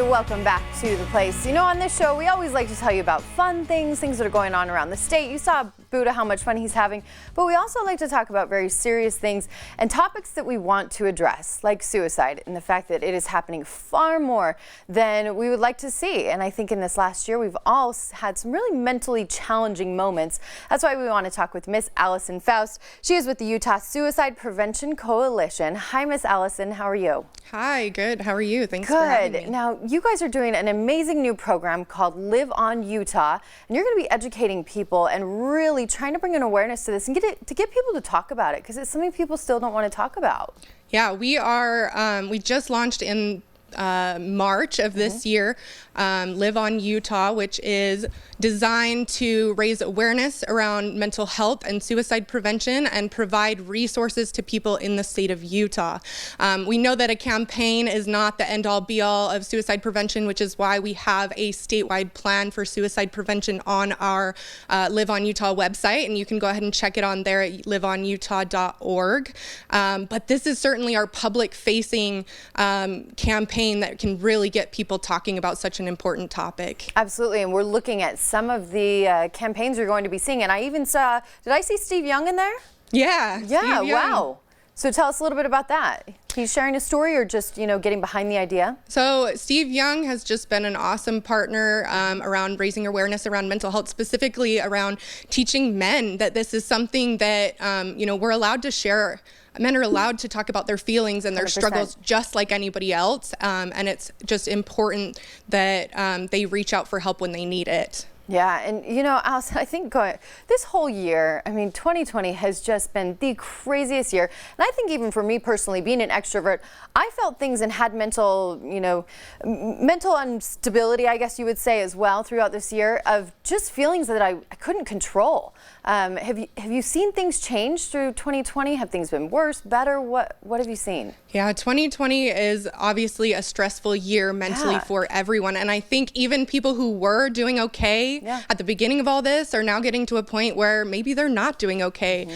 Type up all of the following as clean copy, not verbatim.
welcome back to The Place. You know, on this show, we always like to tell you about fun things that are going on around the state. You saw Buddha, how much fun he's having, but we also like to talk about very serious things and topics that we want to address, like suicide and the fact that it is happening far more than we would like to see. And I think in this last year, we've all had some really mentally challenging moments. That's why we want to talk with Miss Allison Faust. She is with the Utah Suicide Prevention Coalition. Hi, Miss Allison. How are you? Hi, good. How are you? Thanks for having me. Now, you guys are doing an amazing new program called Live on Utah, and you're going to be educating people and really trying to bring an awareness to this and get people to talk about it, because it's something people still don't want to talk about. Yeah, we are. We just launched in March of this year, Live on Utah, which is designed to raise awareness around mental health and suicide prevention and provide resources to people in the state of Utah. We know that a campaign is not the end-all be-all of suicide prevention, which is why we have a statewide plan for suicide prevention on our Live on Utah website, and you can go ahead and check it on there at liveonyutah.org. But this is certainly our public-facing campaign that can really get people talking about such an important topic. Absolutely, and we're looking at some of the campaigns you're going to be seeing, and I even saw, did I see Steve Young in there? Yeah. Yeah, wow. So tell us a little bit about that. He's sharing a story or just, you know, getting behind the idea? So Steve Young has just been an awesome partner around raising awareness around mental health, specifically around teaching men that this is something that, you know, we're allowed to share. Men are allowed to talk about their feelings and their 100%. Struggles just like anybody else, and it's just important that they reach out for help when they need it. Yeah, and you know, Allison, I think this whole year, I mean, 2020 has just been the craziest year. And I think even for me personally, being an extrovert, I felt things and had mental, you know, mental instability, I guess you would say, as well throughout this year, of just feelings that I couldn't control. Have you seen things change through 2020? Have things been worse, better? What have you seen? Yeah, 2020 is obviously a stressful year mentally for everyone. And I think even people who were doing okay at the beginning of all this are now getting to a point where maybe they're not doing okay.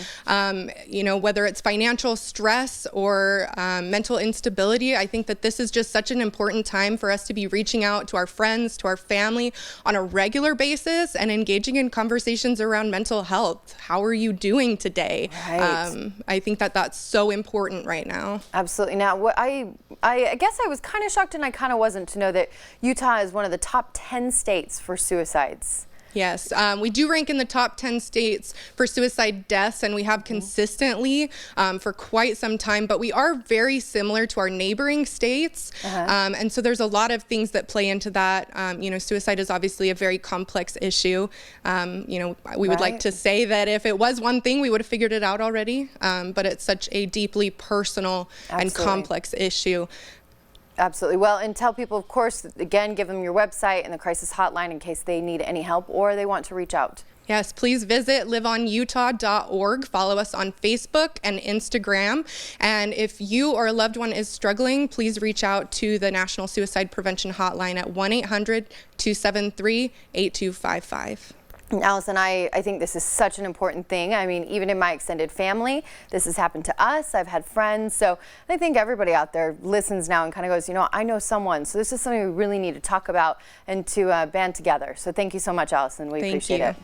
You know, whether it's financial stress or mental instability, I think that this is just such an important time for us to be reaching out to our friends, to our family on a regular basis and engaging in conversations around mental health. How are you doing today? Right. I think that that's so important right now. Absolutely. Now, what I guess I was kind of shocked, and I kind of wasn't, to know that Utah is one of the top 10 states for suicides. Yes, we do rank in the top 10 states for suicide deaths, and we have consistently for quite some time, but we are very similar to our neighboring states. And so there's a lot of things that play into that. You know, suicide is obviously a very complex issue. You know, we would like to say that if it was one thing, we would have figured it out already, but it's such a deeply personal and complex issue. Absolutely. Well, and tell people, of course, again, give them your website and the crisis hotline in case they need any help or they want to reach out. Yes, please visit liveonyutah.org. Follow us on Facebook and Instagram. And if you or a loved one is struggling, please reach out to the National Suicide Prevention Hotline at 1-800-273-8255. Allison, I think this is such an important thing. I mean, even in my extended family, this has happened to us. I've had friends. So I think everybody out there listens now and kind of goes, you know, I know someone. So this is something we really need to talk about and to band together. So thank you so much, Allison. We appreciate it.